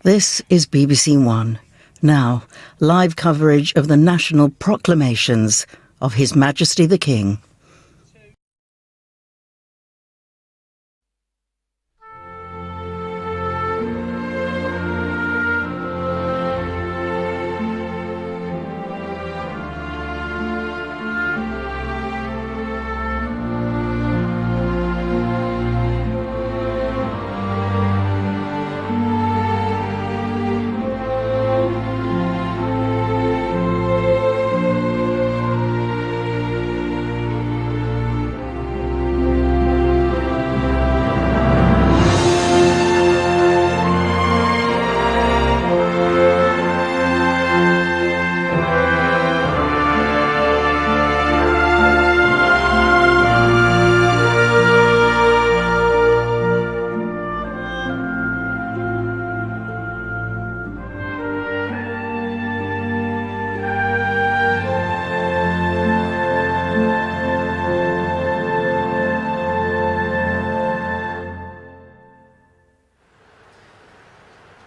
This is BBC One. Now, live coverage of the national proclamations of His Majesty the King.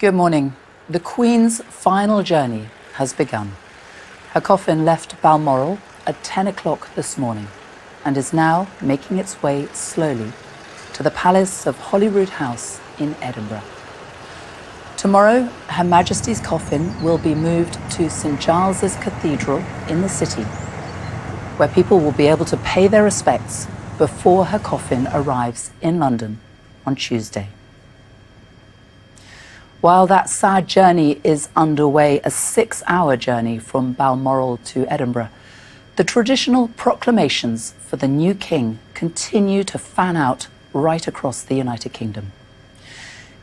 Good morning. The Queen's final journey has begun. Her coffin left Balmoral at 10 o'clock this morning and is now making its way slowly to the Palace of Holyrood House in Edinburgh. Tomorrow, Her Majesty's coffin will be moved to St Giles's Cathedral in the city, where people will be able to pay their respects before her coffin arrives in London on Tuesday. While that sad journey is underway, a 6-hour journey from Balmoral to Edinburgh, the traditional proclamations for the new king continue to fan out right across the United Kingdom.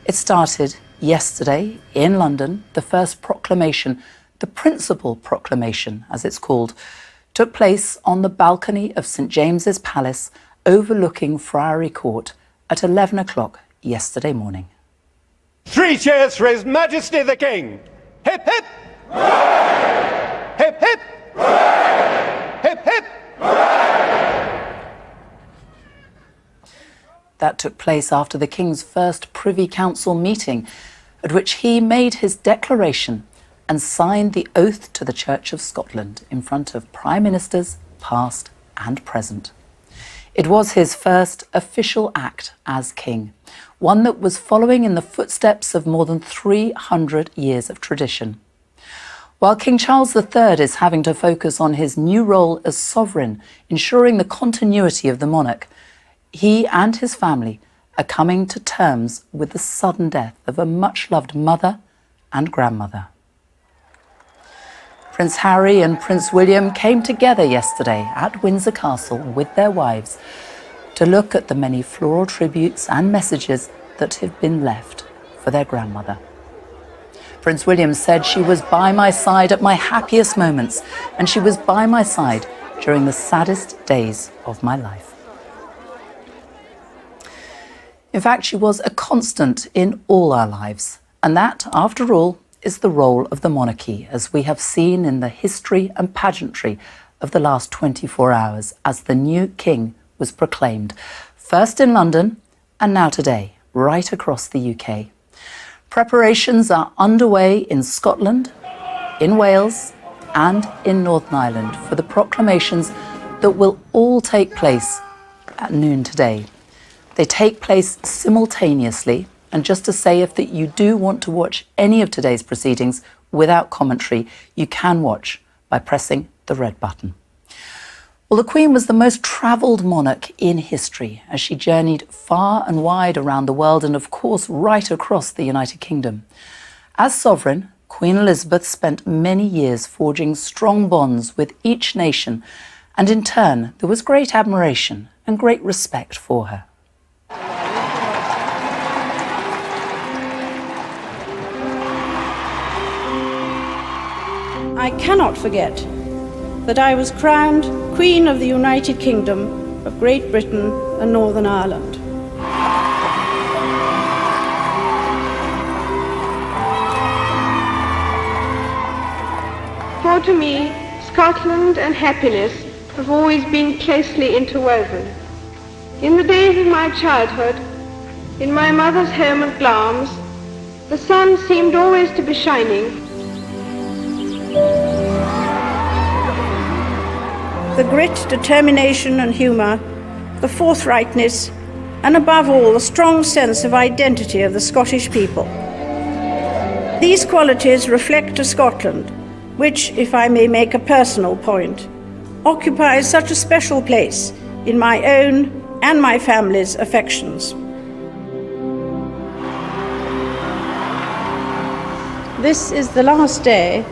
It started yesterday in London. The first proclamation, the principal proclamation as it's called, took place on the balcony of St James's Palace overlooking Friary Court at 11 o'clock yesterday morning. 3 cheers for His Majesty the King! Hip hip! Hooray! Hip hip! Hooray! Hip hip! Hooray! That took place after the King's first Privy Council meeting, at which he made his declaration and signed the oath to the Church of Scotland in front of Prime Ministers past and present. It was his first official act as king, one that was following in the footsteps of more than 300 years of tradition. While King Charles III is having to focus on his new role as sovereign, ensuring the continuity of the monarch, he and his family are coming to terms with the sudden death of a much-loved mother and grandmother. Prince Harry and Prince William came together yesterday at Windsor Castle with their wives to look at the many floral tributes and messages that have been left for their grandmother. Prince William said, "She was by my side at my happiest moments, and she was by my side during the saddest days of my life." In fact, she was a constant in all our lives, and that, after all, is the role of the monarchy, as we have seen in the history and pageantry of the last 24 hours as the new king was proclaimed, first in London and now today, right across the UK. Preparations are underway in Scotland, in Wales and in Northern Ireland for the proclamations that will all take place at noon today. They take place simultaneously. And just to say, if that you do want to watch any of today's proceedings without commentary, you can watch by pressing the red button. Well, the Queen was the most travelled monarch in history as she journeyed far and wide around the world and, of course, right across the United Kingdom. As sovereign, Queen Elizabeth spent many years forging strong bonds with each nation, and in turn, there was great admiration and great respect for her. I cannot forget that I was crowned Queen of the United Kingdom of Great Britain and Northern Ireland. For to me, Scotland and happiness have always been closely interwoven. In the days of my childhood, in my mother's home at Glamis, The sun seemed always to be shining. The grit, determination and humour, the forthrightness, and above all, the strong sense of identity of the Scottish people. These qualities reflect a Scotland which, if I may make a personal point, occupies such a special place in my own and my family's affections. This is the last day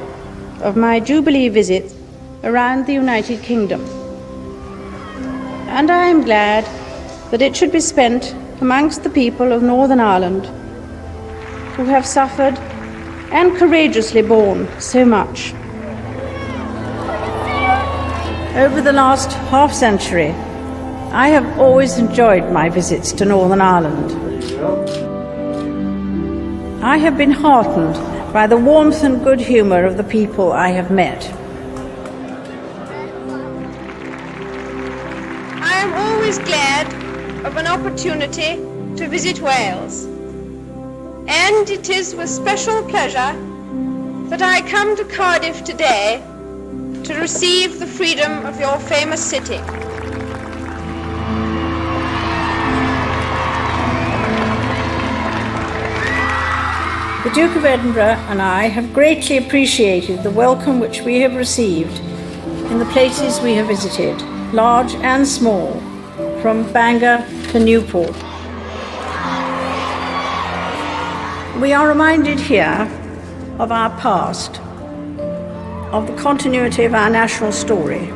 of my Jubilee visit around the United Kingdom, and I am glad that it should be spent amongst the people of Northern Ireland who have suffered and courageously borne so much. Over the last half-century, I have always enjoyed my visits to Northern Ireland. I have been heartened by the warmth and good humour of the people I have met. I am always glad of an opportunity to visit Wales, and it is with special pleasure that I come to Cardiff today to receive the freedom of your famous city. The Duke of Edinburgh and I have greatly appreciated the welcome which we have received in the places we have visited, large and small, from Bangor to Newport. We are reminded here of our past, of the continuity of our national story,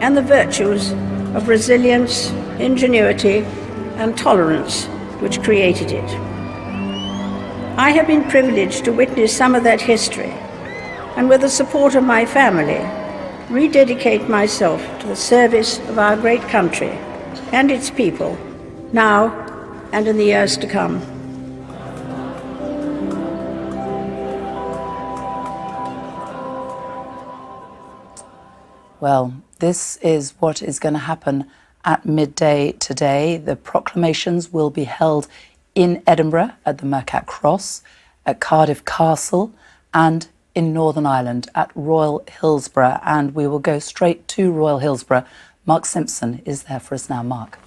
and the virtues of resilience, ingenuity, and tolerance which created it. I have been privileged to witness some of that history, and with the support of my family, rededicate myself to the service of our great country and its people, now and in the years to come. Well, this is what is going to happen at midday today. The proclamations will be held in Edinburgh at the Mercat Cross, at Cardiff Castle, and in Northern Ireland at Royal Hillsborough. And we will go straight to Royal Hillsborough. Mark Simpson is there for us now. Mark.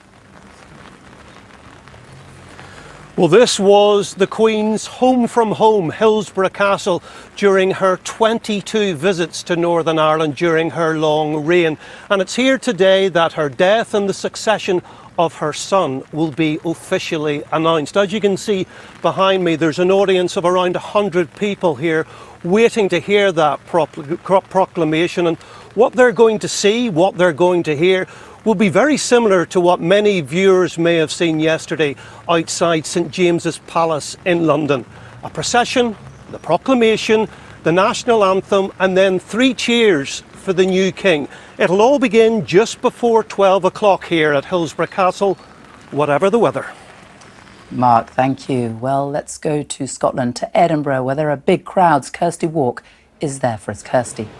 Well, this was the Queen's home from home, Hillsborough Castle, during her 22 visits to Northern Ireland during her long reign. And it's here today that her death and the succession of her son will be officially announced. As you can see behind me, there's an audience of around 100 people here waiting to hear that proclamation. And what they're going to see, what they're going to hear, will be very similar to what many viewers may have seen yesterday outside St James's Palace in London. A procession, the proclamation, the national anthem, and then 3 cheers for the new king. It'll all begin just before 12 o'clock here at Hillsborough Castle, whatever the weather. Mark, thank you. Well, let's go to Scotland, to Edinburgh, where there are big crowds. Kirsty Walk is there for us. Kirsty.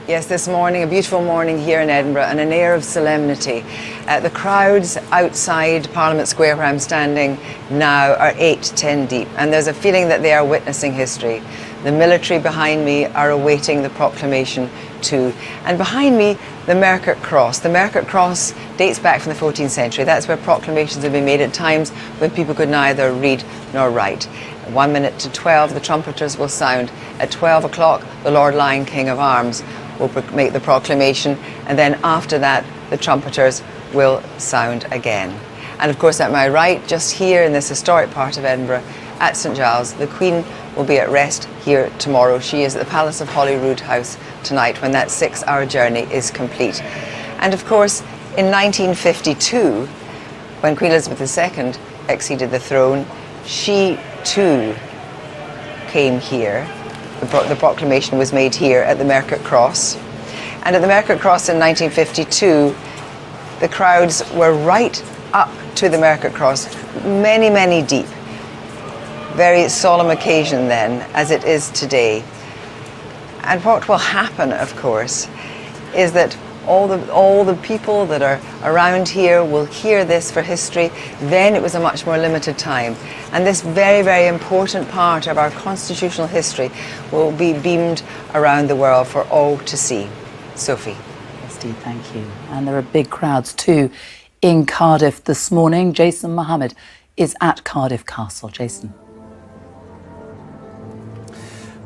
Yes, this morning, a beautiful morning here in Edinburgh, and an air of solemnity. The crowds outside Parliament Square, where I'm standing now, are 8-10 deep, and there's a feeling that they are witnessing history. The military behind me are awaiting the proclamation too. And behind me, the Mercat Cross. The Mercat Cross dates back from the 14th century. That's where proclamations have been made at times when people could neither read nor write. 1 minute to 12, the trumpeters will sound. At 12 o'clock, the Lord Lion King of Arms will make the proclamation, and then after that the trumpeters will sound again. And of course at my right, just here in this historic part of Edinburgh, at St Giles, the Queen will be at rest here tomorrow. She is at the Palace of Holyrood House tonight when that 6-hour journey is complete. And of course in 1952, when Queen Elizabeth II acceded the throne, she too came here. The proclamation was made here at the Mercat Cross. And at the Mercat Cross in 1952, the crowds were right up to the Mercat Cross, many, many deep. Very solemn occasion then, as it is today. And what will happen, of course, is that all the people that are around here will hear this for history. Then it was a much more limited time. And this very, very important part of our constitutional history will be beamed around the world for all to see. Sophie. Steve, thank you. And there are big crowds too in Cardiff this morning. Jason Mohammed is at Cardiff Castle. Jason.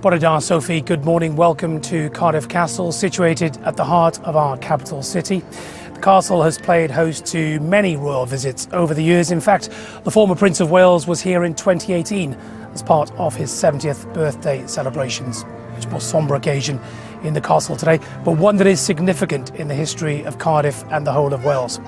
Bore da, Sophie. Good morning. Welcome to Cardiff Castle, situated at the heart of our capital city. The castle has played host to many royal visits over the years. In fact, the former Prince of Wales was here in 2018 as part of his 70th birthday celebrations. Much more sombre occasion in the castle today, but one that is significant in the history of Cardiff and the whole of Wales.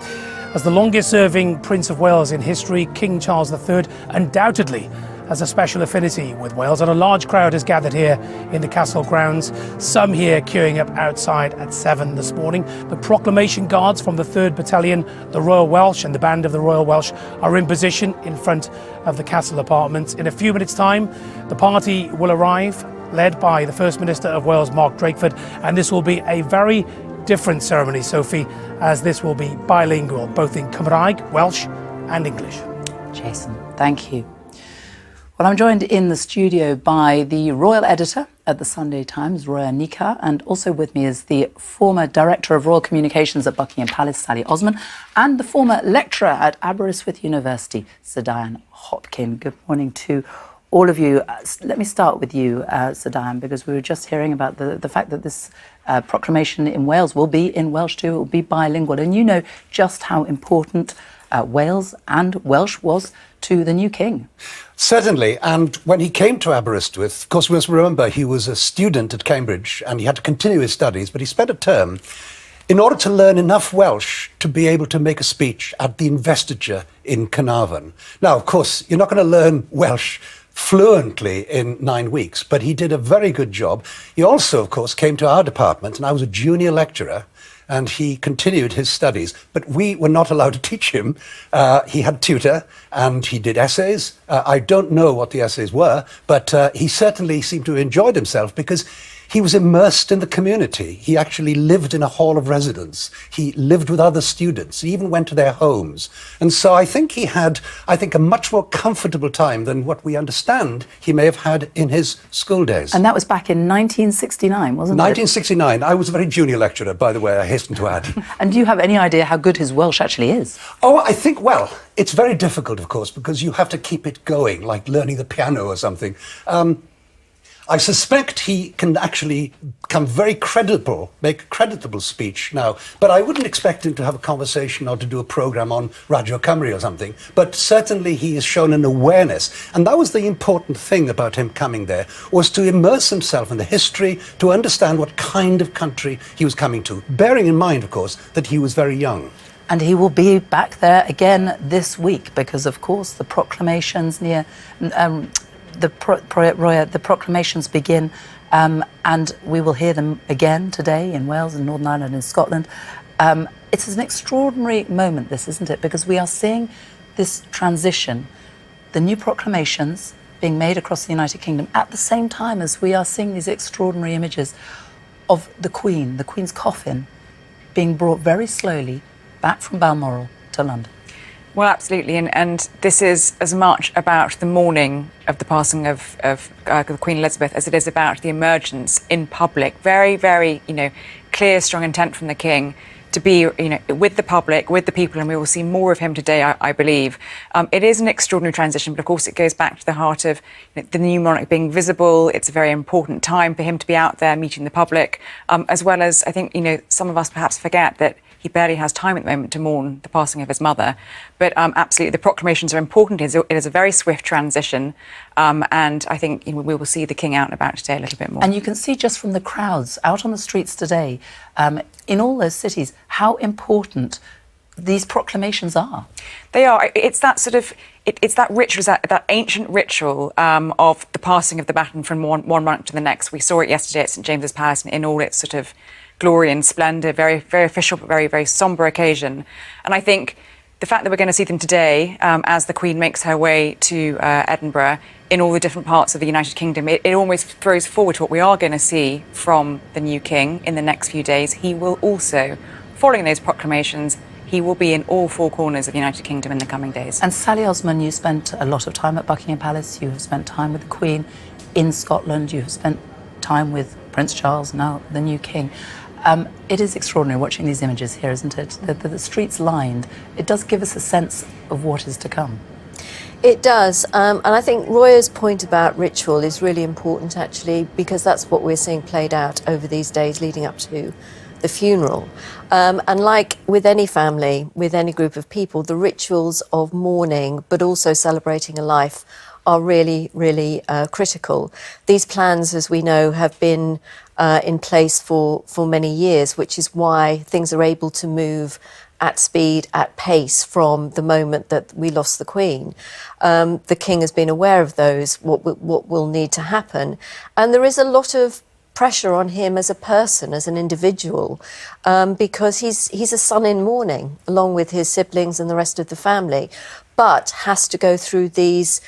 As the longest serving Prince of Wales in history, King Charles III undoubtedly has a special affinity with Wales, and a large crowd has gathered here in the castle grounds, some here queuing up outside at 7 this morning. The Proclamation Guards from the 3rd Battalion, the Royal Welsh and the Band of the Royal Welsh are in position in front of the castle apartments. In a few minutes' time, the party will arrive, led by the First Minister of Wales, Mark Drakeford, and this will be a very different ceremony, Sophie, as this will be bilingual, both in Cymraeg, Welsh and English. Jason, thank you. Well, I'm joined in the studio by the royal editor at the Sunday Times, Roya Nikar, and also with me is the former Director of Royal Communications at Buckingham Palace, Sally Osman, and the former lecturer at Aberystwyth University, Sir Diane Hopkin. Good morning to all of you. Let me start with you, Sir Diane, because we were just hearing about the fact that this proclamation in Wales will be in Welsh too, it will be bilingual, and you know just how important Wales and Welsh was to the new king. Certainly, and when he came to Aberystwyth, of course we must remember he was a student at Cambridge and he had to continue his studies, but he spent a term in order to learn enough Welsh to be able to make a speech at the investiture in Carnarvon. Now, of course, you're not going to learn Welsh fluently in 9 weeks, but he did a very good job. He also, of course, came to our department, and I was a junior lecturer, and he continued his studies, but we were not allowed to teach him. He had a tutor, and he did essays. I don't know what the essays were, but he certainly seemed to have enjoyed himself because he was immersed in the community. He actually lived in a hall of residence. He lived with other students. He even went to their homes. And so I think he had, a much more comfortable time than what we understand he may have had in his school days. And that was back in 1969, wasn't it? 1969. I was a very junior lecturer, by the way, I hasten to add. And do you have any idea how good his Welsh actually is? Oh, I think, well, it's very difficult, of course, because you have to keep it going, like learning the piano or something. I suspect he can actually become very credible, make a creditable speech now, but I wouldn't expect him to have a conversation or to do a programme on Radio Cymru or something, but certainly he has shown an awareness, and that was the important thing about him coming there, was to immerse himself in the history, to understand what kind of country he was coming to, bearing in mind, of course, that he was very young. And he will be back there again this week because, of course, the proclamations the proclamations begin, and we will hear them again today in Wales and Northern Ireland and Scotland. It's an extraordinary moment, this, isn't it? Because we are seeing this transition, the new proclamations being made across the United Kingdom at the same time as we are seeing these extraordinary images of the Queen's coffin being brought very slowly back from Balmoral to London. Well, absolutely, and this is as much about the mourning of the passing of Queen Elizabeth as it is about the emergence in public. Very, very, clear, strong intent from the King to be, with the public, with the people, and we will see more of him today, I believe. It is an extraordinary transition, but of course it goes back to the heart of the new monarch being visible. It's a very important time for him to be out there meeting the public, as well as, I think, some of us perhaps forget that he barely has time at the moment to mourn the passing of his mother. But absolutely, the proclamations are important. It is a very swift transition. And I think we will see the King out and about today a little bit more. And you can see just from the crowds out on the streets today, in all those cities, how important these proclamations are. They are. It's that sort of, it's that ritual, that ancient ritual of the passing of the baton from one monarch to the next. We saw it yesterday at St James's Palace in all its sort of glory and splendour, very, very official, but very, very sombre occasion. And I think the fact that we're going to see them today as the Queen makes her way to Edinburgh in all the different parts of the United Kingdom, it almost throws forward to what we are going to see from the new King in the next few days. He will also following those proclamations, he will be in all four corners of the United Kingdom in the coming days. And Sally Osman, you spent a lot of time at Buckingham Palace, you have spent time with the Queen in Scotland, you have spent time with Prince Charles, now the new King. It is extraordinary watching these images here, isn't it? The streets lined. It does give us a sense of what is to come. It does, and I think Roya's point about ritual is really important actually, because that's what we're seeing played out over these days leading up to the funeral. And like with any family, with any group of people, the rituals of mourning but also celebrating a life are really, really critical. These plans, as we know, have been in place for many years, which is why things are able to move at speed, at pace from the moment that we lost the Queen. The King has been aware of those, what will need to happen. And there is a lot of pressure on him as a person, as an individual, because he's a son in mourning, along with his siblings and the rest of the family, but has to go through these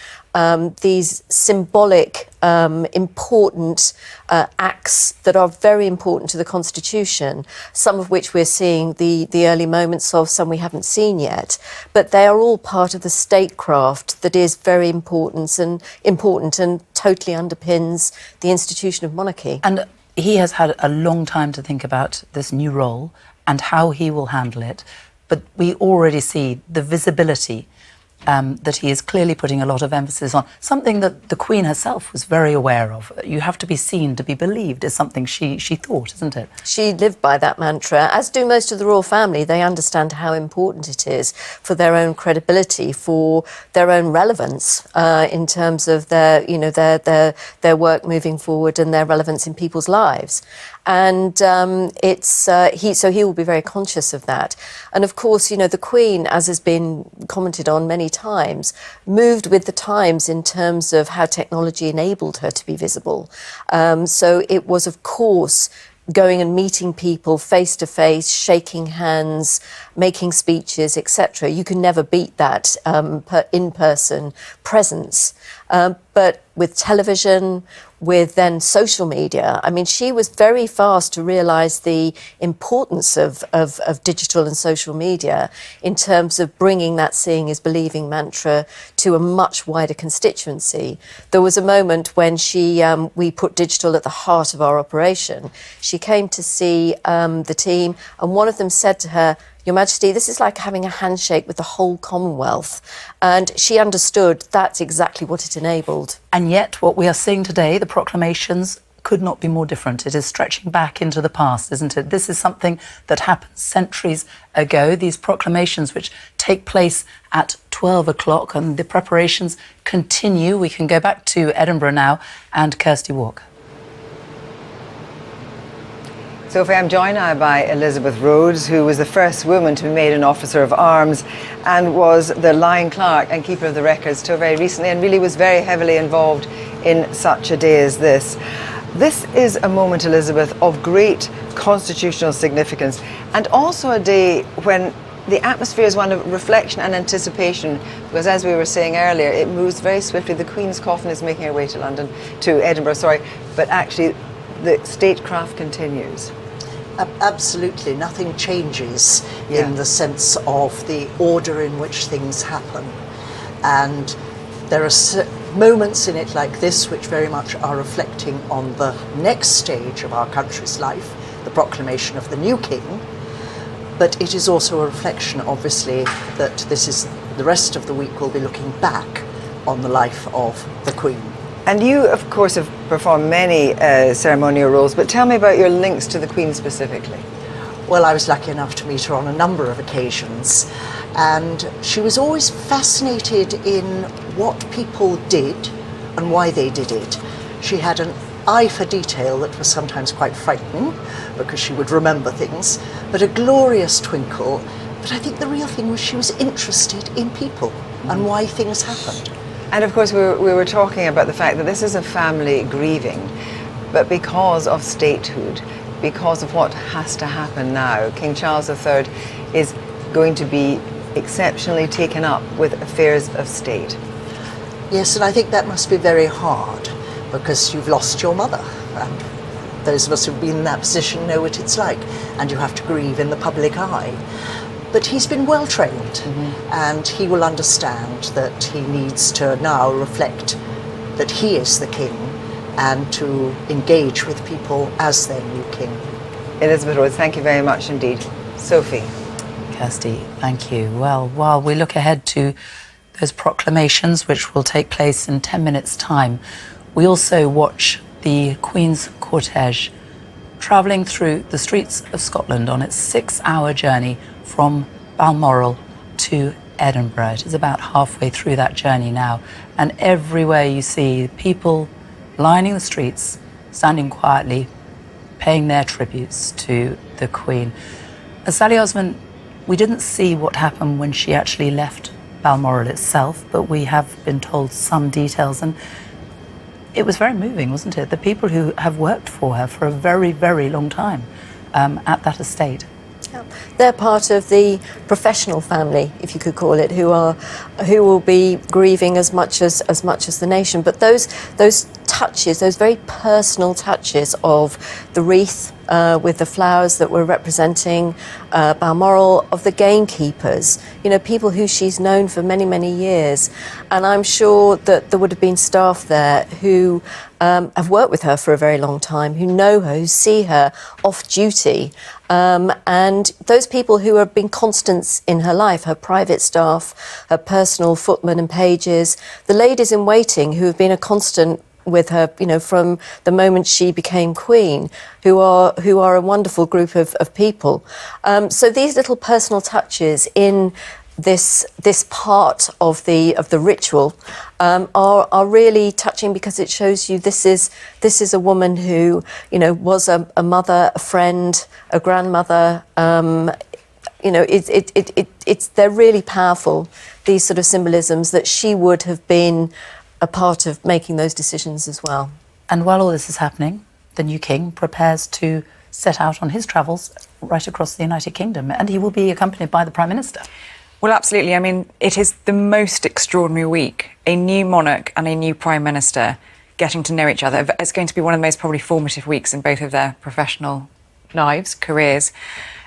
symbolic, important acts that are very important to the Constitution, some of which we're seeing the early moments of, some we haven't seen yet. But they are all part of the statecraft that is very important and totally underpins the institution of monarchy. And he has had a long time to think about this new role and how he will handle it. But we already see the visibility that he is clearly putting a lot of emphasis on, something that the Queen herself was very aware of. You have to be seen to be believed is something she thought, isn't it? She lived by that mantra, as do most of the royal family. They understand how important it is for their own credibility, for their own relevance in terms of their work moving forward and their relevance in people's lives. And so he will be very conscious of that. And of course, the Queen, as has been commented on many times, moved with the times in terms of how technology enabled her to be visible. So it was, of course, going and meeting people face to face, shaking hands, making speeches, etc. You can never beat that in-person presence. But with television, with then social media, I mean, she was very fast to realise the importance of digital and social media in terms of bringing that seeing is believing mantra to a much wider constituency. There was a moment when we put digital at the heart of our operation. She came to see the team, and one of them said to her, "Your Majesty, this is like having a handshake with the whole Commonwealth." And she understood that's exactly what it enabled. And yet what we are seeing today, the proclamations, could not be more different. It is stretching back into the past, isn't it? This is something that happened centuries ago, these proclamations which take place at 12 o'clock, and the preparations continue. We can go back to Edinburgh now and Kirsty Walker. Sophie, I'm joined now by Elizabeth Rhodes, who was the first woman to be made an Officer of Arms and was the Line Clerk and Keeper of the Records till very recently, and really was very heavily involved in such a day as this. This is a moment, Elizabeth, of great constitutional significance, and also a day when the atmosphere is one of reflection and anticipation, because as we were saying earlier, it moves very swiftly. The Queen's coffin is making her way to Edinburgh, but actually the statecraft continues. Absolutely, nothing changes in the sense of the order in which things happen. And there are moments in it like this which very much are reflecting on the next stage of our country's life, the proclamation of the new king. But it is also a reflection, obviously, that the rest of the week will be looking back on the life of the Queen. And you, of course, have performed many ceremonial roles, but tell me about your links to the Queen specifically. Well, I was lucky enough to meet her on a number of occasions, and she was always fascinated in what people did and why they did it. She had an eye for detail that was sometimes quite frightening, because she would remember things, but a glorious twinkle. But I think the real thing was she was interested in people and why things happened. And of course, we were talking about the fact that this is a family grieving, but because of statehood, because of what has to happen now, King Charles III is going to be exceptionally taken up with affairs of state. Yes, and I think that must be very hard, because you've lost your mother, and Those of us who've been in that position know what it's like, and you have to grieve in the public eye. But he's been well trained, and he will understand that he needs to now reflect that he is the king and to engage with people as their new king. Elizabeth Rhodes, thank you very much indeed. Sophie. Kirsty, thank you. Well, while we look ahead to those proclamations, which will take place in 10 minutes' time, we also watch the Queen's cortege travelling through the streets of Scotland on its 6-hour journey from Balmoral to Edinburgh. It is about halfway through that journey now, and everywhere you see people lining the streets, standing quietly, paying their tributes to the Queen. Sally Osman, we didn't see what happened when she actually left Balmoral itself, but we have been told some details, and it was very moving, wasn't it? The people who have worked for her for a very, very long time at that estate. Yeah. They're part of the professional family, if you could call it, who will be grieving as much as the nation. But those touches, those very personal touches of the wreath with the flowers that were representing Balmoral, of the gamekeepers, people who she's known for many, many years. And I'm sure that there would have been staff there who have worked with her for a very long time, who know her, who see her off duty. And those people who have been constants in her life, her private staff, her personal footmen and pages, the ladies in waiting who have been a constant with her, from the moment she became queen, who are a wonderful group of people. So these little personal touches in this part of the ritual are really touching, because it shows you this is a woman who was a mother, a friend, a grandmother. They're really powerful, these sort of symbolisms, that she would have been a part of making those decisions as well. And while all this is happening, the new king prepares to set out on his travels right across the United Kingdom, and he will be accompanied by the Prime Minister. Well, absolutely. I mean, it is the most extraordinary week. A new monarch and a new Prime Minister getting to know each other. It's going to be one of the most probably formative weeks in both of their professional lives, careers.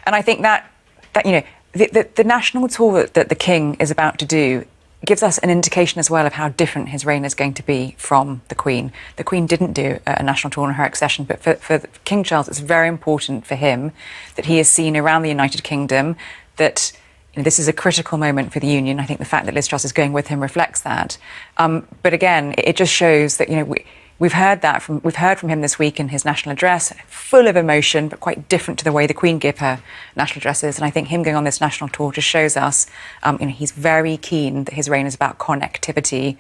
And I think that the national tour that the king is about to do gives us an indication as well of how different his reign is going to be from the Queen. The Queen didn't do a national tour on her accession, but for King Charles, it's very important for him that he is seen around the United Kingdom, that this is a critical moment for the Union. I think the fact that Liz Truss is going with him reflects that. But again, it just shows that we've heard from him this week in his national address, full of emotion, but quite different to the way the Queen gave her national addresses. And I think him going on this national tour just shows us, he's very keen that his reign is about connectivity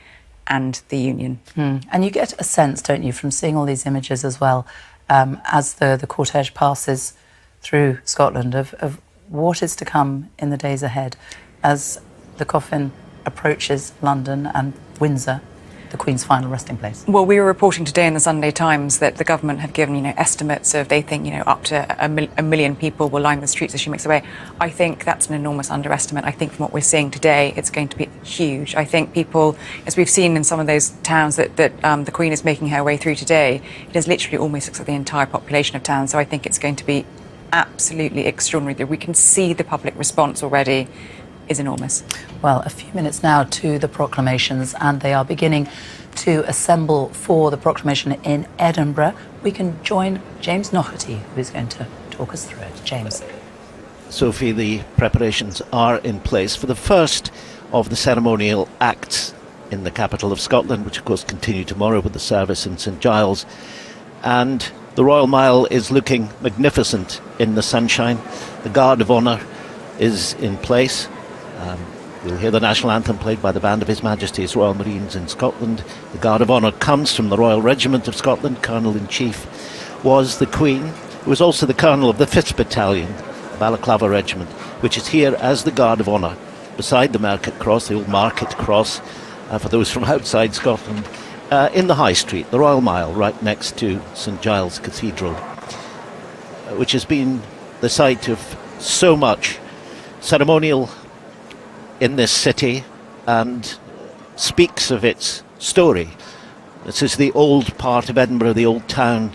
and the Union. And you get a sense, don't you, from seeing all these images as well, as the cortege passes through Scotland, of what is to come in the days ahead as the coffin approaches London and Windsor, the Queen's final resting place. Well, we were reporting today in the Sunday Times that the government have given, estimates of, they think, up to a million people will line the streets as she makes her way. I think that's an enormous underestimate. I think from what we're seeing today, it's going to be huge. I think people, as we've seen in some of those towns that the Queen is making her way through today, it is literally almost looks like the entire population of town. So I think it's going to be absolutely extraordinary. We can see the public response already is enormous. Well, a few minutes now to the proclamations, and they are beginning to assemble for the proclamation in Edinburgh. We can join James Nocherty, who is going to talk us through it. James. Sophie, the preparations are in place for the first of the ceremonial acts in the capital of Scotland, which of course continue tomorrow with the service in St Giles. And the Royal Mile is looking magnificent in the sunshine. The Guard of Honour is in place. We'll hear the national anthem played by the band of His Majesty's Royal Marines in Scotland. The Guard of Honour comes from the Royal Regiment of Scotland. Colonel-in-Chief was the Queen, who was also the Colonel of the 5th Battalion, Balaclava Regiment, which is here as the Guard of Honour, beside the Market Cross, the old Market Cross, for those from outside Scotland, in the High Street, the Royal Mile, right next to St Giles Cathedral, which has been the site of so much ceremonial in this city and speaks of its story. This is the old part of Edinburgh, the old town,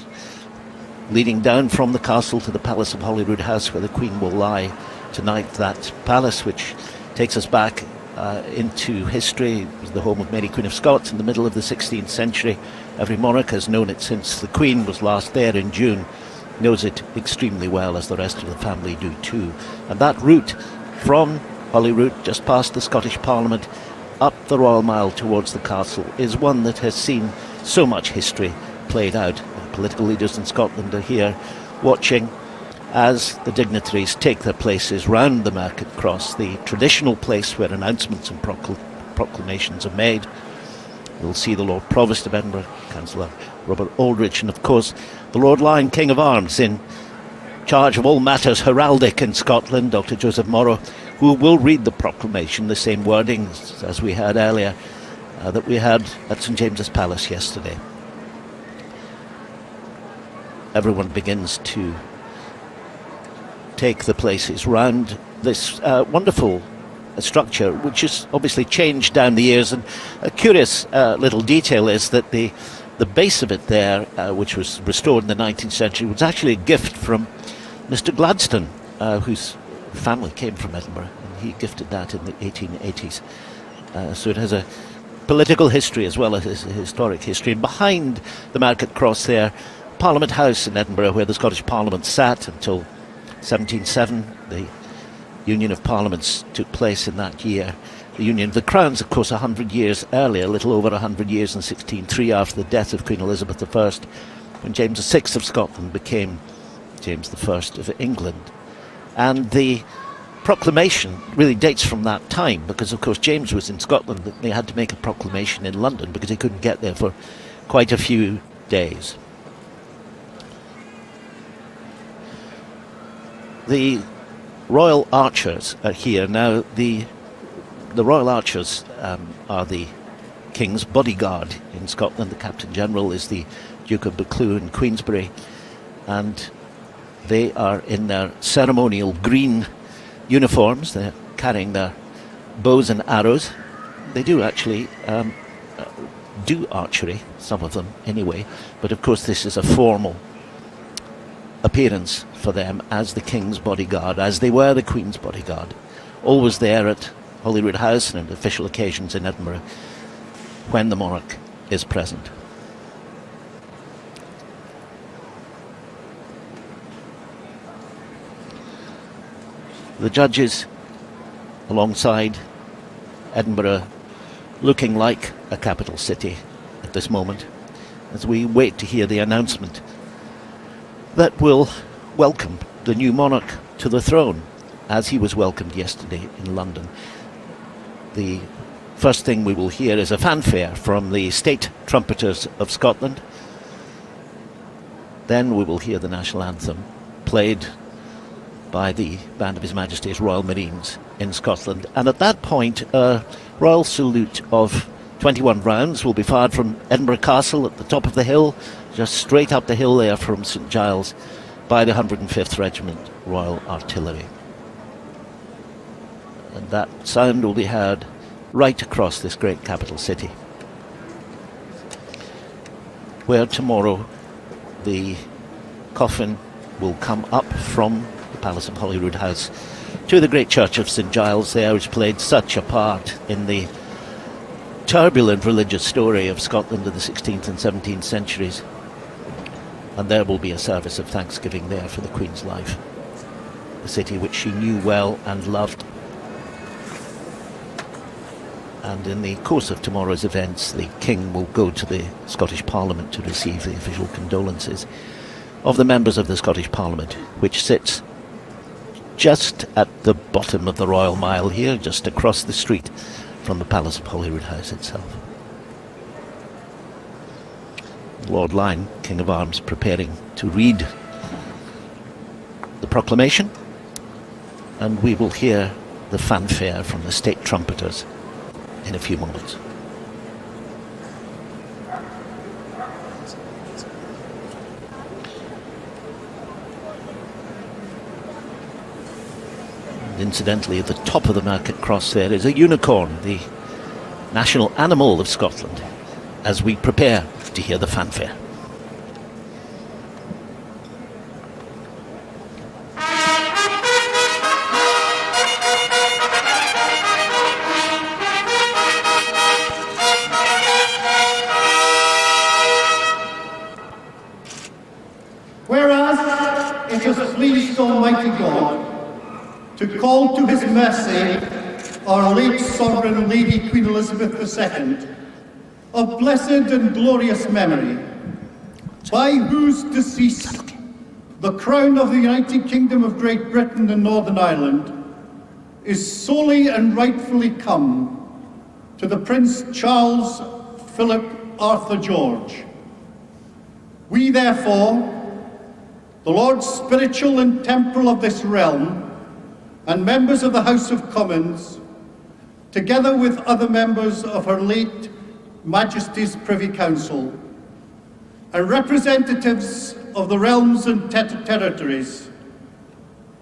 leading down from the castle to the Palace of Holyrood House, where the Queen will lie tonight. That palace, which takes us back into history, it was the home of Mary Queen of Scots in the middle of the 16th century. Every monarch has known it since the Queen was last there in June, knows it extremely well, as the rest of the family do too. And that route from Holyrood, just past the Scottish Parliament, up the Royal Mile towards the castle, is one that has seen so much history played out. Political leaders in Scotland are here watching as the dignitaries take their places round the Market Cross, the traditional place where announcements and proclamations are made. We'll see the Lord Provost of Edinburgh, Councillor Robert Aldrich, and of course the Lord Lion, King of Arms, in charge of all matters heraldic in Scotland, Dr. Joseph Morrow, who will read the proclamation, the same wording as we heard earlier that we had at St James's Palace yesterday. Everyone begins to take the places round this wonderful structure, which has obviously changed down the years. And a curious little detail is that the base of it there, which was restored in the 19th century, was actually a gift from Mr. Gladstone, whose family came from Edinburgh, and he gifted that in the 1880s. So it has a political history as well as a historic history. And behind the Market Cross there, Parliament House in Edinburgh, where the Scottish Parliament sat until 1707. The Union of Parliaments took place in that year. The Union of the Crowns, of course, 100 years earlier, a little over 100 years in 1603, after the death of Queen Elizabeth I, when James VI of Scotland became James I of England. And the proclamation really dates from that time, because of course James was in Scotland, but they had to make a proclamation in London because he couldn't get there for quite a few days. The Royal Archers are here now. The Royal Archers are the King's bodyguard in Scotland. The Captain General is the Duke of Buccleuch and Queensberry, and they are in their ceremonial green uniforms. They're carrying their bows and arrows. They do actually do archery, some of them anyway, but of course this is a formal appearance for them as the King's bodyguard, as they were the Queen's bodyguard, always there at Holyrood House and at official occasions in Edinburgh when the monarch is present. The judges alongside Edinburgh, looking like a capital city at this moment, as we wait to hear the announcement that will welcome the new monarch to the throne, as he was welcomed yesterday in London. The first thing we will hear is a fanfare from the state trumpeters of Scotland. Then we will hear the national anthem played by the band of His Majesty's Royal Marines in Scotland. And at that point, a royal salute of 21 rounds will be fired from Edinburgh Castle at the top of the hill, just straight up the hill there from St Giles, by the 105th Regiment Royal Artillery. And that sound will be heard right across this great capital city, where tomorrow the coffin will come up from the Palace of Holyrood House to the great church of St Giles there, which played such a part in the turbulent religious story of Scotland in the 16th and 17th centuries. And there will be a service of thanksgiving there for the Queen's life, a city which she knew well and loved. And in the course of tomorrow's events, the King will go to the Scottish Parliament to receive the official condolences of the members of the Scottish Parliament, which sits just at the bottom of the Royal Mile here, just across the street from the Palace of Holyrood House itself. Lord Lion, King of Arms, preparing to read the proclamation, and we will hear the fanfare from the state trumpeters in a few moments. And incidentally, at the top of the Market Cross there is a unicorn, the national animal of Scotland, as we prepare to hear the fanfare. us please Almighty God to call to his mercy our late Sovereign Lady Queen Elizabeth II, of blessed and glorious memory, by whose decease the crown of the United Kingdom of Great Britain and Northern Ireland is solely and rightfully come to the Prince Charles Philip Arthur George. We therefore, the Lords Spiritual and Temporal of this realm, and members of the House of Commons, together with other members of Her late Majesty's Privy Council, and representatives of the realms and territories,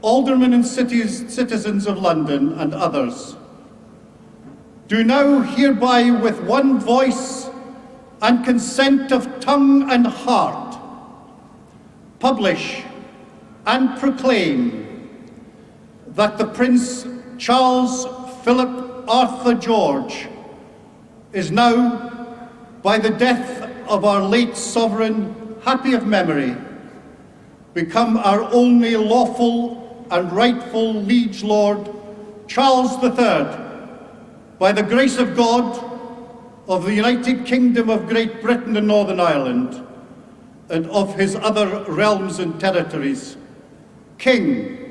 aldermen and citizens of London and others, do now hereby with one voice and consent of tongue and heart publish and proclaim that the Prince Charles Philip Arthur George is now, by the death of our late Sovereign, happy of memory, become our only lawful and rightful liege lord, Charles III, by the grace of God, of the United Kingdom of Great Britain and Northern Ireland, and of his other realms and territories, King,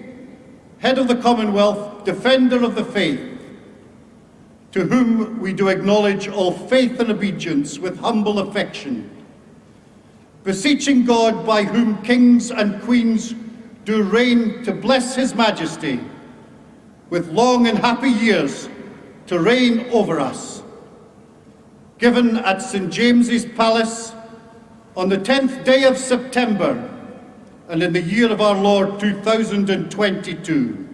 Head of the Commonwealth, Defender of the Faith, to whom we do acknowledge all faith and obedience with humble affection, beseeching God, by whom kings and queens do reign, to bless his majesty with long and happy years to reign over us. Given at St. James's Palace on the 10th day of September and in the year of our Lord 2022.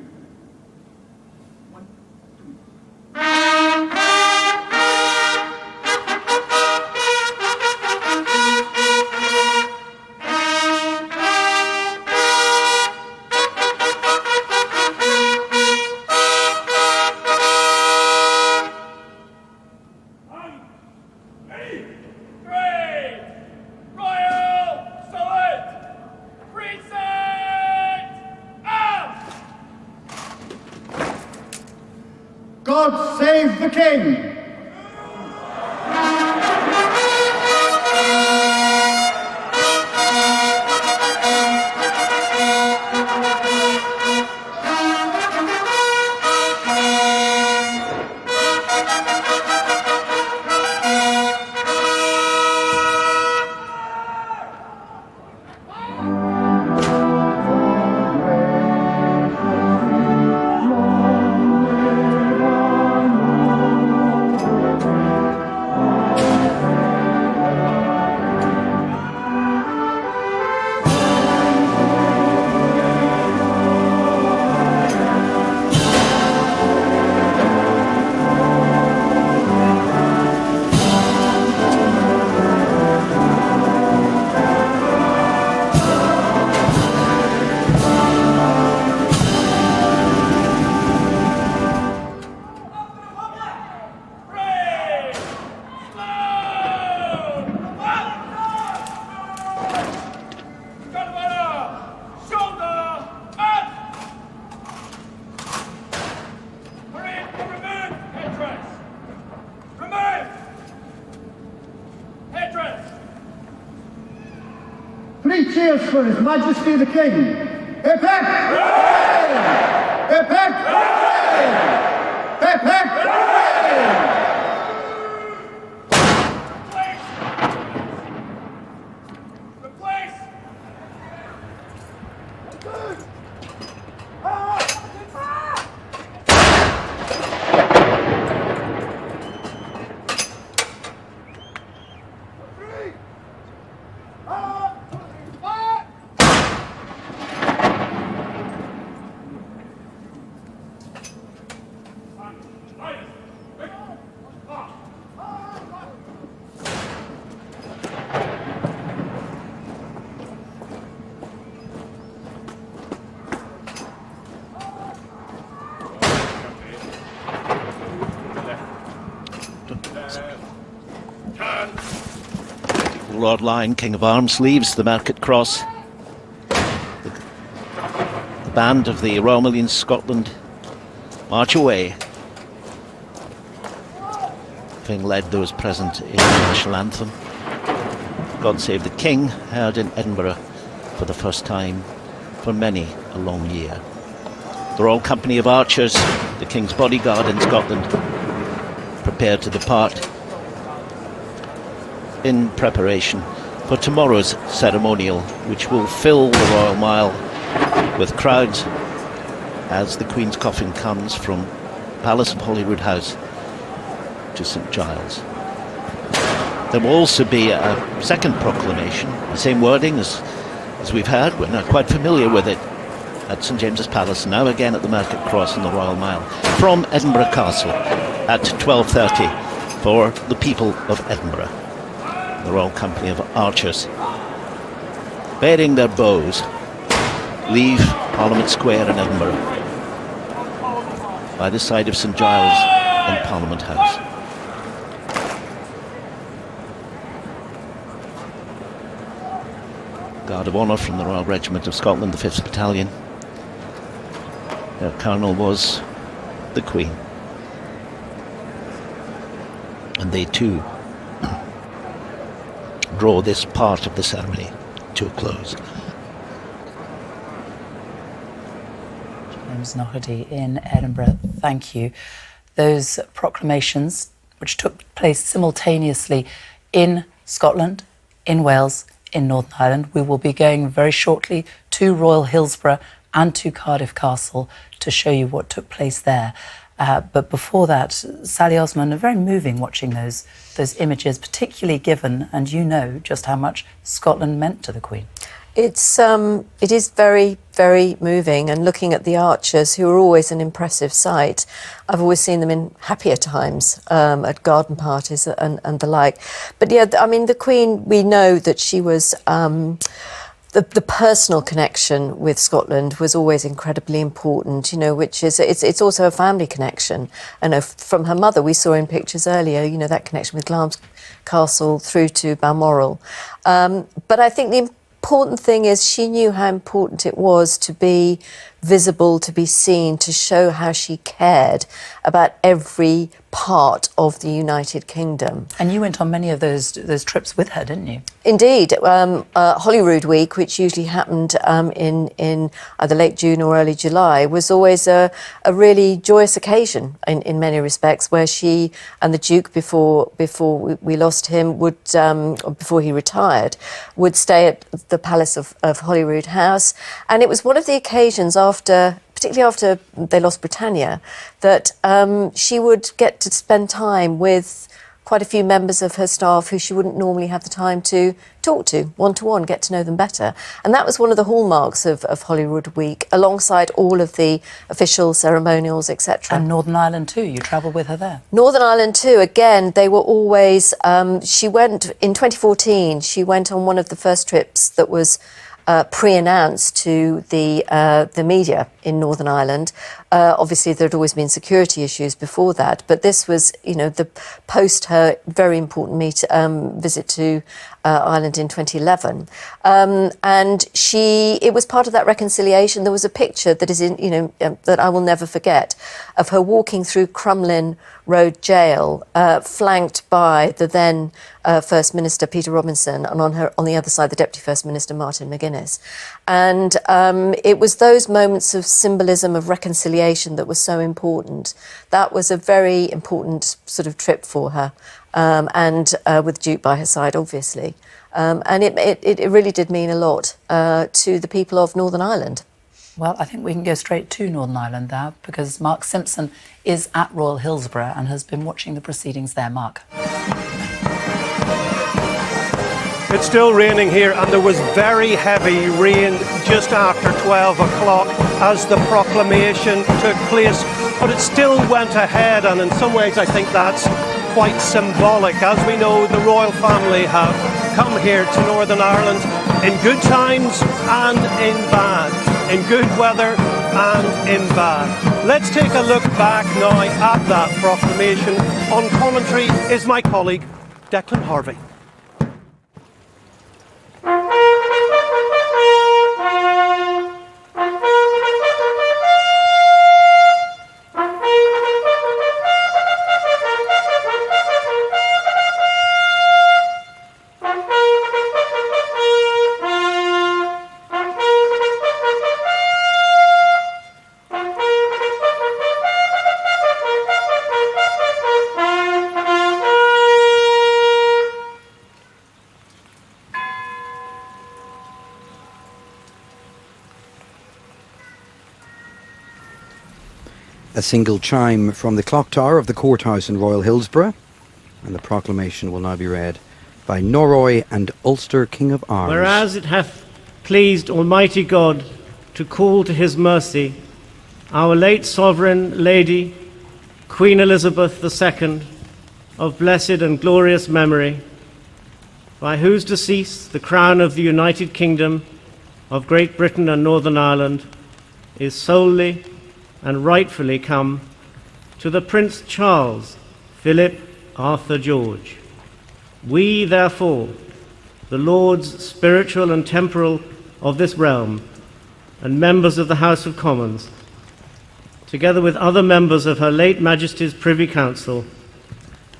God save the King! Three cheers for His Majesty the King. Hip hip! Hooray! Hip hip! Hooray! Hip hip! Hooray! Lord Lyon, King of Arms, leaves the market cross. band of the Royal Marines Scotland march away, having led those present in the national anthem, God Save the King, heard in Edinburgh for the first time for many a long year. The Royal Company of Archers, the King's bodyguard in Scotland, prepared to depart in preparation for tomorrow's ceremonial, which will fill the Royal Mile with crowds as the Queen's coffin comes from Palace of Holyrood House to St Giles. There will also be a second proclamation, the same wording as we've heard. We're now quite familiar with it at St James's Palace, now again at the Market Cross in the Royal Mile, from Edinburgh Castle at 12:30 for the people of Edinburgh. The Royal Company of Archers, bearing their bows, leave Parliament Square in Edinburgh by the side of St Giles in Parliament House. Guard of Honour from the Royal Regiment of Scotland, the 5th Battalion. Their colonel was the Queen. And they too draw this part of the ceremony to a close. James Noherty in Edinburgh, thank you. Those proclamations, which took place simultaneously in Scotland, in Wales, in Northern Ireland. We will be going very shortly to Royal Hillsborough and to Cardiff Castle to show you what took place there. But before that, Sally Osman, very moving watching those images, particularly given, and you know just how much Scotland meant to the Queen. It is very, very moving, and looking at the archers, who are always an impressive sight. I've always seen them in happier times, at garden parties and the like. But yeah, I mean, the Queen, we know that she was... The personal connection with Scotland was always incredibly important, you know, which is, it's also a family connection. And from her mother, we saw in pictures earlier, you know, that connection with Balmoral Castle through to Balmoral. But I think the important thing is she knew how important it was to be visible, to be seen, to show how she cared about every part of the United Kingdom. And you went on many of those trips with her, didn't you? Indeed. Holyrood Week, which usually happened in either late June or early July, was always a really joyous occasion in many respects, where she and the Duke, before we lost him, would before he retired, would stay at the Palace of Holyrood House. And it was one of the occasions particularly after they lost Britannia, that she would get to spend time with quite a few members of her staff who she wouldn't normally have the time to talk to, one-to-one, get to know them better. And that was one of the hallmarks of Holyrood Week, alongside all of the official ceremonials, etc. And Northern Ireland too, you travelled with her there. Northern Ireland too, again, they were always... she went, in 2014, she went on one of the first trips that was pre-announced to the media in Northern Ireland. Obviously, there had always been security issues before that, but this was, you know, the post her very important visit to Ireland in 2011, and it was part of that reconciliation. There was a picture that is that I will never forget, of her walking through Crumlin Road Jail, flanked by the then First Minister Peter Robinson, and on the other side the Deputy First Minister Martin McGuinness. And it was those moments of symbolism, of reconciliation, that was so important. That was a very important sort of trip for her, and with Duke by her side, obviously. And it really did mean a lot to the people of Northern Ireland. Well, I think we can go straight to Northern Ireland now, because Mark Simpson is at Royal Hillsborough and has been watching the proceedings there. Mark. It's still raining here, and there was very heavy rain just after 12 o'clock as the proclamation took place, but it still went ahead, and in some ways I think that's quite symbolic. As we know, the royal family have come here to Northern Ireland in good times and in bad, in good weather and in bad. Let's take a look back now at that proclamation. On commentary is my colleague Declan Harvey. a single chime from the clock tower of the courthouse in Royal Hillsborough, and the proclamation will now be read by Norroy and Ulster King of Arms. Whereas it hath pleased Almighty God to call to his mercy our late Sovereign Lady, Queen Elizabeth II, of blessed and glorious memory, by whose decease the crown of the United Kingdom of Great Britain and Northern Ireland is solely and rightfully come to the Prince Charles Philip Arthur George. We, therefore, the Lords spiritual and temporal of this realm, and members of the House of Commons, together with other members of Her late Majesty's Privy Council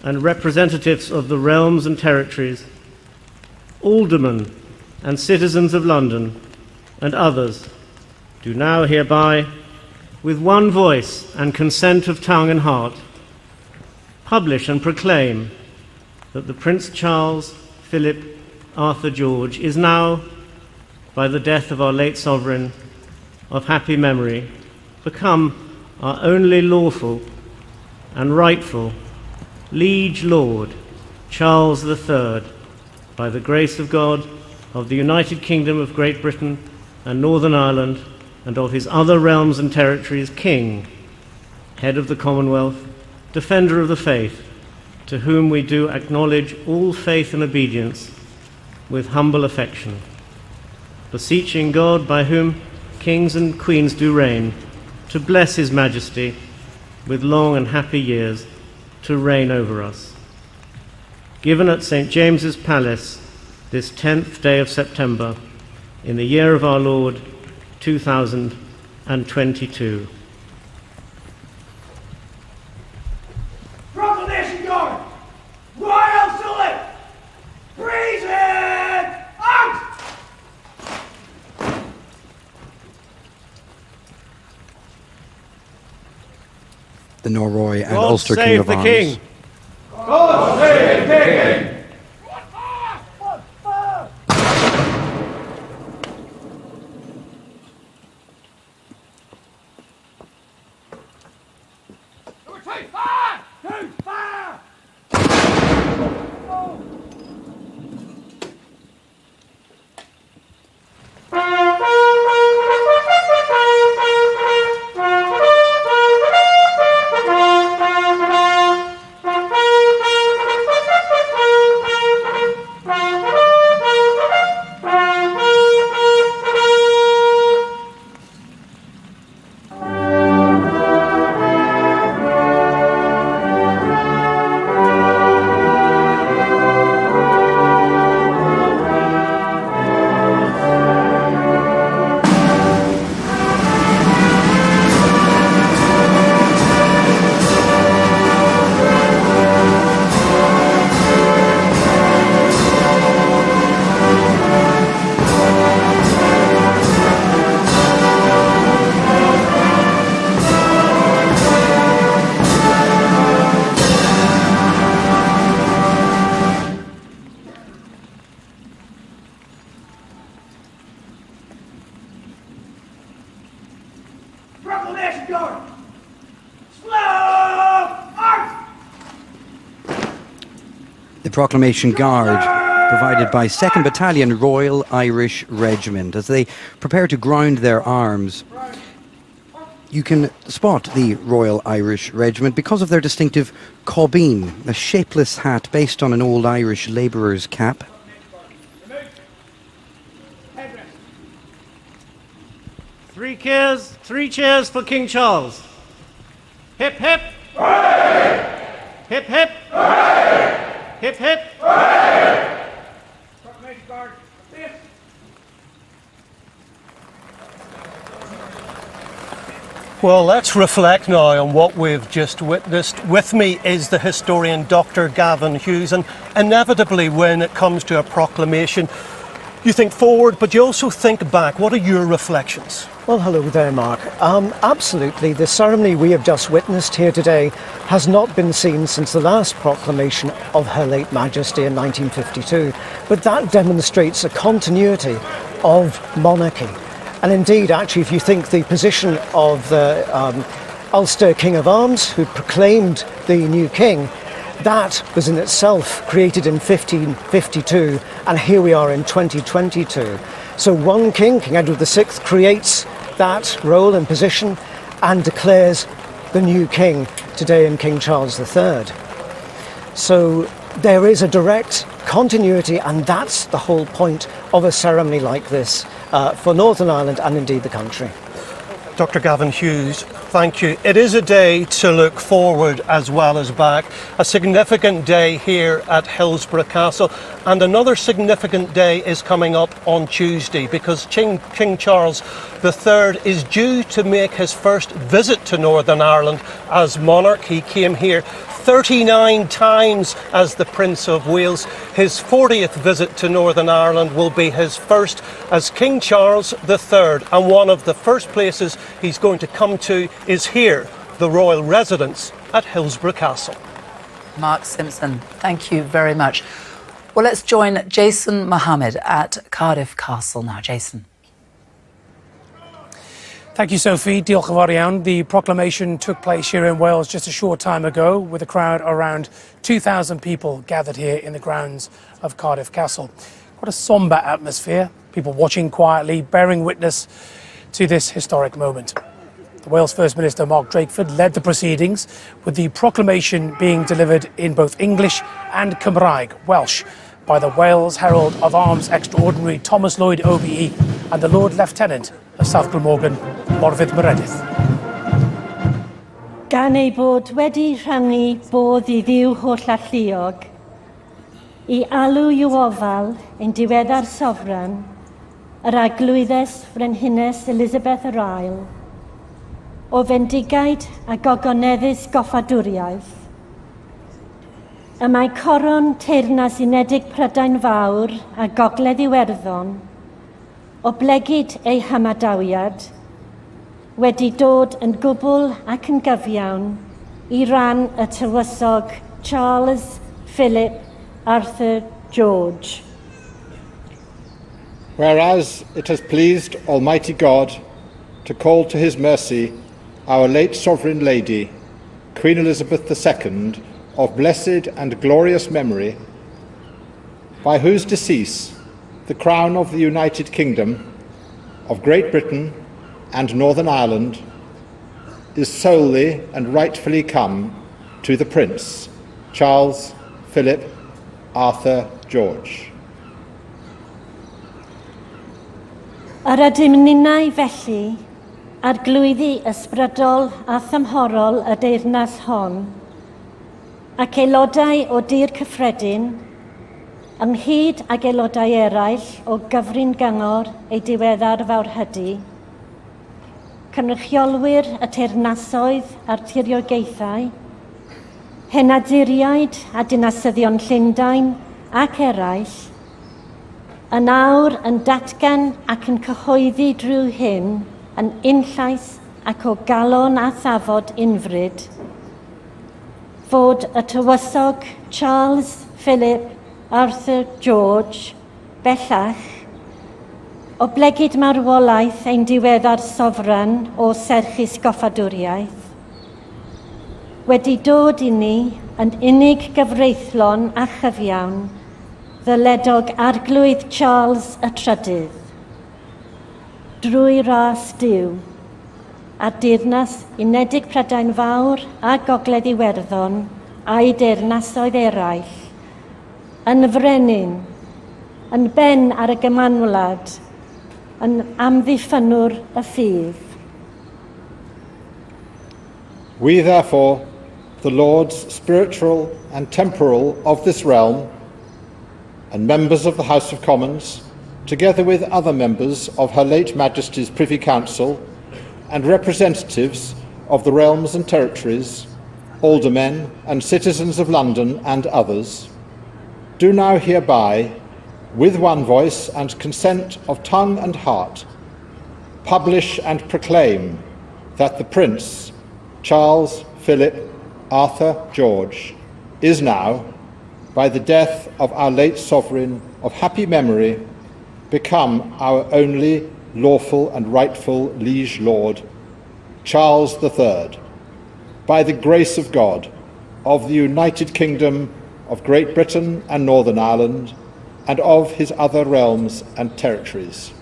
and representatives of the realms and territories, aldermen and citizens of London, and others, do now hereby, with one voice and consent of tongue and heart, publish and proclaim that the Prince Charles Philip Arthur George is now, by the death of our late Sovereign of happy memory, become our only lawful and rightful liege lord, Charles III, by the grace of God, of the United Kingdom of Great Britain and Northern Ireland, and of his other realms and territories, King, head of the Commonwealth, defender of the faith, to whom we do acknowledge all faith and obedience with humble affection, beseeching God, by whom kings and queens do reign, to bless his majesty with long and happy years to reign over us. Given at St. James's Palace this 10th day of September in the year of our Lord 2022. Proclamation Guard! Royal Salute! Treason! Out! The Norroy and God Ulster King save of the Arms. King! God save the King! Proclamation Guard! Slow! Arms! The Proclamation Guard, provided by 2nd Battalion Royal Irish Regiment, as they prepare to ground their arms. You can spot the Royal Irish Regiment because of their distinctive cobbeen, a shapeless hat based on an old Irish labourer's cap. Three cheers for King Charles. Hip hip. Hooray! Hip hip. Hooray! Hip hip. Hooray! Proclamation Guard, this. Well, let's reflect now on what we've just witnessed. With me is the historian Dr. Gavin Hughes, and inevitably when it comes to a proclamation, you think forward, but you also think back. What are your reflections? Well, hello there, Mark. Absolutely. The ceremony we have just witnessed here today has not been seen since the last proclamation of Her late Majesty in 1952. But that demonstrates a continuity of monarchy. And indeed, actually, if you think the position of the Ulster King of Arms, who proclaimed the new king. That was in itself created in 1552, and here we are in 2022. So one king, King Edward VI, creates that role and position and declares the new king today in King Charles III. So there is a direct continuity, and that's the whole point of a ceremony like this for Northern Ireland and indeed the country. Dr. Gavin Hughes, thank you. It is a day to look forward as well as back. A significant day here at Hillsborough Castle, and another significant day is coming up on Tuesday, because King Charles III is due to make his first visit to Northern Ireland as monarch. He came here 39 times as the Prince of Wales. His 40th visit to Northern Ireland will be his first as King Charles III, and one of the first places he's going to come to is here, the royal residence at Hillsborough Castle. Mark Simpson, thank you very much. Well, let's join Jason Mohammed at Cardiff Castle now. Jason. Thank you, Sophie. Diolch yn fawr iawn. The proclamation took place here in Wales just a short time ago, with a crowd around 2,000 people gathered here in the grounds of Cardiff Castle. What a sombre atmosphere, people watching quietly, bearing witness to this historic moment. The Wales First Minister Mark Drakeford led the proceedings, with the proclamation being delivered in both English and Cymraeg, Welsh, by the Wales Herald of Arms Extraordinary Thomas Lloyd OBE and the Lord Lieutenant of South Glamorgan, Morfydd Meredydd. Gan ei bod wedi rhannu bodd I ddiw holl alluog, I alw i'w ofal ein diweddar sofran, yr aglwyddes Frenhines Elizabeth yr Ail, o fendigaid a gogoneddus goffadwriaeth. Y mae coron Teyrnas Unedig Prydain Fawr a Gogledd Iwerddon, o blegid ei hymadawiad, wedi dod yn gwbl ac yn gyfiawn I ran y tywysog Charles, Philip, Arthur, George. Whereas it has pleased Almighty God to call to his mercy our late Sovereign Lady, Queen Elizabeth II, of blessed and glorious memory, by whose decease the crown of the United Kingdom of Great Britain and Northern Ireland is solely and rightfully come to the Prince, Charles, Philip, Arthur, George. Yr adimninau felly, ar glwyddi ysbrydol a thymhorol y deyrnas hon, ac aelodau o dir cyffredin, ynghyd ag aelodau eraill o gyfrin gyngor ei diweddar fawrhydi, cynrychiolwyr y teyrnasoedd a'r tiriogaethau, henaduriaid a dinasyddion Llundain ac eraill, yn awr yn datgan ac yn cyhoeddi drwy hyn yn unllais ac o galon a thafod unfryd, fod y tywysog Charles, Philip, Arthur, George, bellach, o blegid marwolaeth ein diweddar sofran o serchus goffadwriaeth, wedi dod I ni yn unig gyfreithlon a chyfiawn, ddyledog arglwydd Charles y Trydydd, drwy ras Duw, a deyrnas Unedig Prydain Fawr a Gogledd Iwerddon a'i deyrnasoedd eraill, yn frenin, yn ben ar y gymanwlad, yn amddiffynwr y ffydd. We therefore, the Lords spiritual and temporal of this realm, and members of the House of Commons, together with other members of Her late Majesty's Privy Council and representatives of the realms and territories, aldermen and citizens of London and others, do now hereby, with one voice and consent of tongue and heart, publish and proclaim that the Prince, Charles, Philip, Arthur, George, is now, by the death of our late Sovereign of happy memory, become our only lawful and rightful liege lord, Charles III, by the grace of God, of the United Kingdom of Great Britain and Northern Ireland, and of his other realms and territories.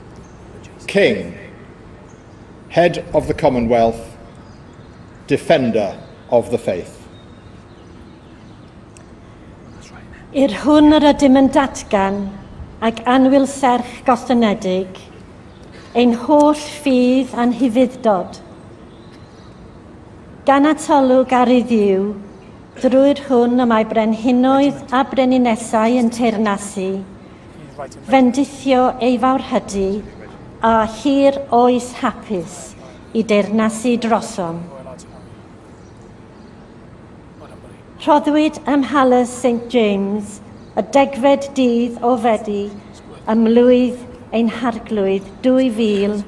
King, head of the Commonwealth, defender of the faith. I'r hwn yr ydym yn datgan ac anwyl serch gostynedig, ein holl ffydd a'n hyfuddod. Gan atolwg ar ei ddiw, drwy'r hwn y mae brenhinoedd a breninnesau yn teyrnasu, fendithio ei fawrhydu a hir oes hapus i deyrnasu drosom. Rhoddwyd ym Mhalas St James y 10fed dydd o Fedi ym mlwydd ein harglwydd 2020.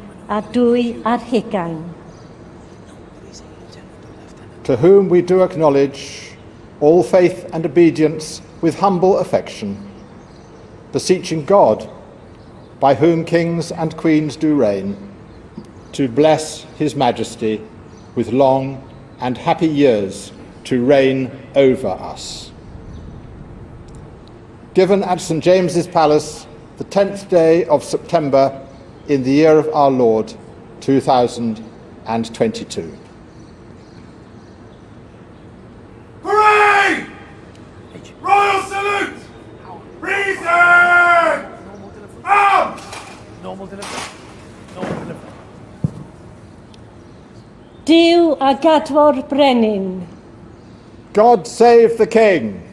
To whom we do acknowledge all faith and obedience with humble affection, beseeching God, by whom kings and queens do reign, to bless his majesty with long and happy years to reign over us. Given at St James's Palace, the 10th day of September in the year of our Lord, 2022. Hooray! Royal salute! Reason! Arms! Normal delivery. Normal delivery. Duw a gadw'r brenin. God save the King!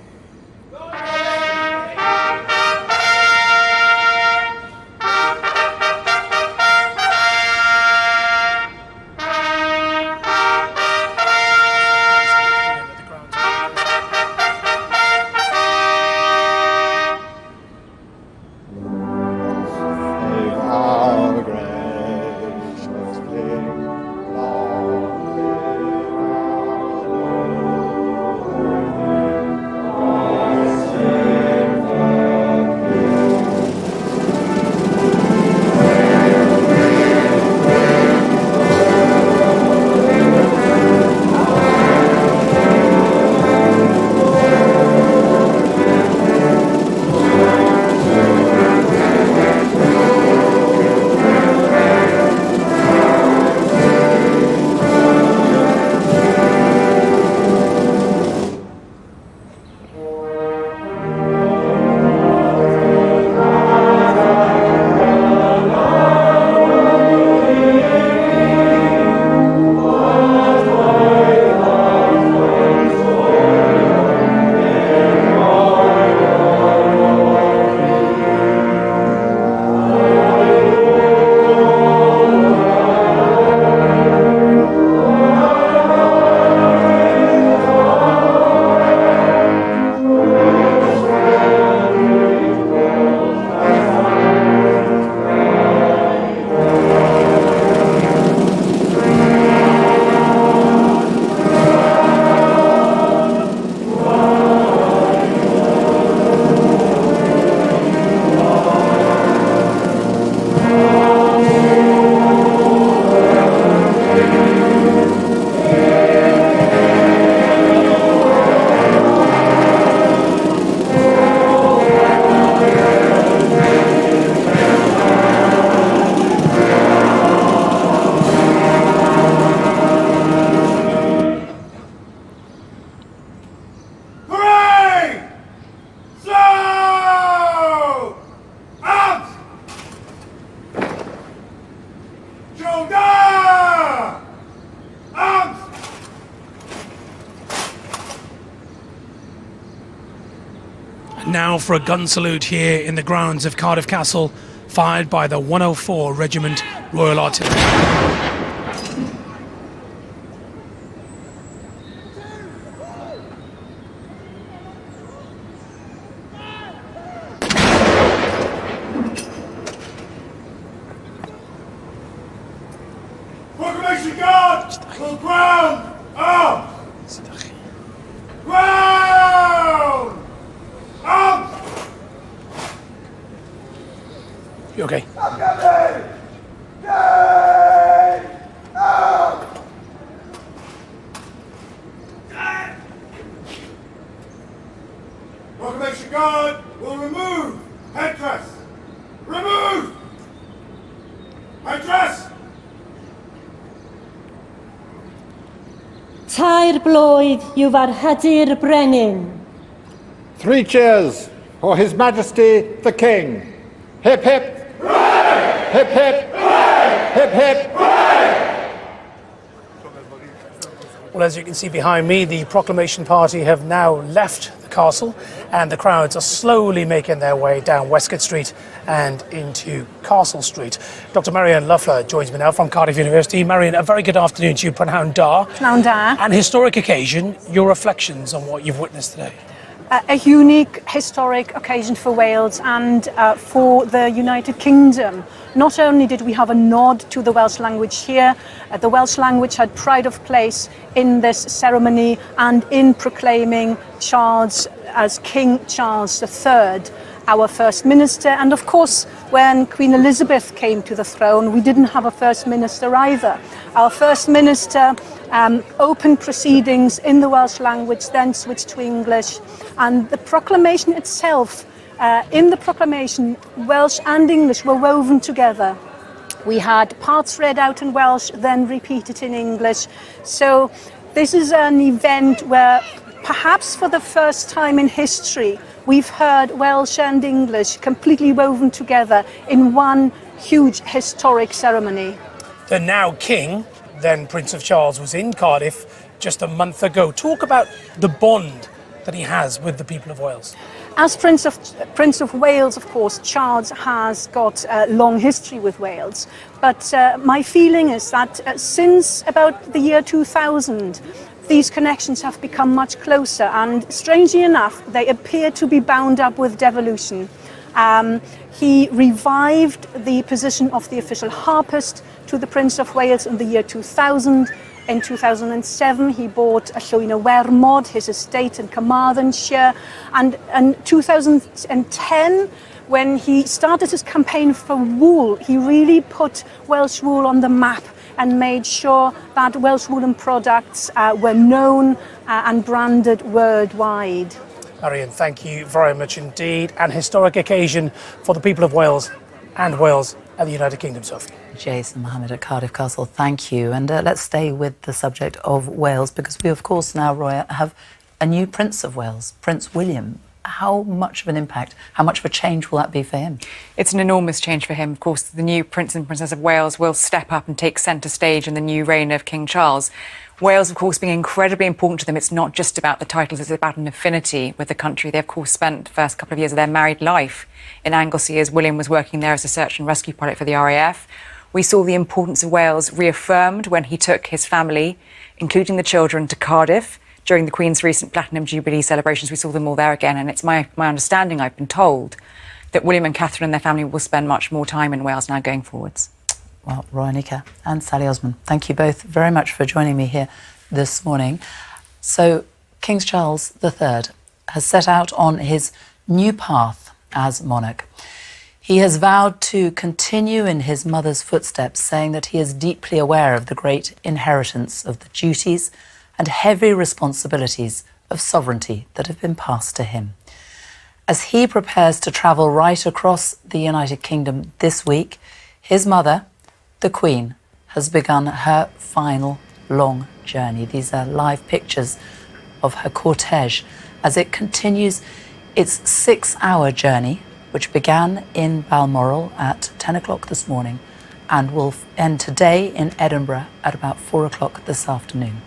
Now for a gun salute here in the grounds of Cardiff Castle, fired by the 104 Regiment Royal Artillery. Proclamation Guard will ground arms! Ground arms! You okay? Proclamation Guard will remove headdress. Remove headdress. Tair blwydd yw farhadu'r brenin. 3 cheers for His Majesty the King. Hip hip. Hooray! Hip hip. Hooray! Hip hip. Well, as you can see behind me, the Proclamation Party have now left the castle and the crowds are slowly making their way down Westgate Street and into Castle Street. Dr. Marion Luffler joins me now from Cardiff University. Marion, a very good afternoon to you. Prynawn da. Prynawn da. An historic occasion, your reflections on what you've witnessed today. A unique historic occasion for Wales and for the United Kingdom. Not only did we have a nod to the Welsh language here, the Welsh language had pride of place in this ceremony and in proclaiming Charles as King Charles III, our First Minister. And of course, when Queen Elizabeth came to the throne, we didn't have a First Minister either. Our First Minister opened proceedings in the Welsh language, then switched to English. And the proclamation itself, in the proclamation, Welsh and English were woven together. We had parts read out in Welsh, then repeated in English. So this is an event where perhaps for the first time in history, we've heard Welsh and English completely woven together in one huge historic ceremony. The now King, then Prince of Charles, was in Cardiff just a month ago. Talk about the bond that he has with the people of Wales. As Prince of Wales, of course, Charles has got a long history with Wales. But my feeling is that since about the year 2000, these connections have become much closer. And strangely enough, they appear to be bound up with devolution. He revived the position of the official harpist to the Prince of Wales in the year 2000. In 2007, he bought a Llwyn y Wermod, his estate in Carmarthenshire. And in 2010, when he started his campaign for wool, he really put Welsh wool on the map and made sure that Welsh woolen products were known and branded worldwide. Marion, thank you very much indeed. An historic occasion for the people of Wales and Wales and the United Kingdom, Sophie. Jason Mohammed at Cardiff Castle, thank you. And let's stay with the subject of Wales, because we, of course, now, Roy, have a new Prince of Wales, Prince William. How much of an impact, how much of a change will that be for him? It's an enormous change for him. Of course, the new Prince and Princess of Wales will step up and take centre stage in the new reign of King Charles. Wales, of course, being incredibly important to them. It's not just about the titles, it's about an affinity with the country. They, of course, spent the first couple of years of their married life in Anglesey as William was working there as a search and rescue pilot for the RAF. We saw the importance of Wales reaffirmed when he took his family, including the children, to Cardiff during the Queen's recent Platinum Jubilee celebrations. We saw them all there again, and it's my understanding, I've been told, that William and Catherine and their family will spend much more time in Wales now going forwards. Well, Roy Nika and Sally Osman, thank you both very much for joining me here this morning. So, King Charles III has set out on his new path as monarch. He has vowed to continue in his mother's footsteps, saying that he is deeply aware of the great inheritance of the duties and heavy responsibilities of sovereignty that have been passed to him. As he prepares to travel right across the United Kingdom this week, his mother, the Queen, has begun her final long journey. These are live pictures of her cortege as it continues its 6-hour journey, which began in Balmoral at 10 o'clock this morning and will end today in Edinburgh at about 4 o'clock this afternoon.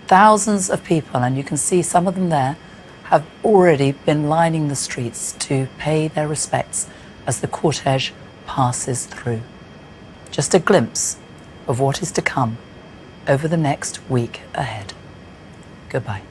Thousands of people, and you can see some of them there, have already been lining the streets to pay their respects as the cortege passes through. Just a glimpse of what is to come over the next week ahead. Goodbye.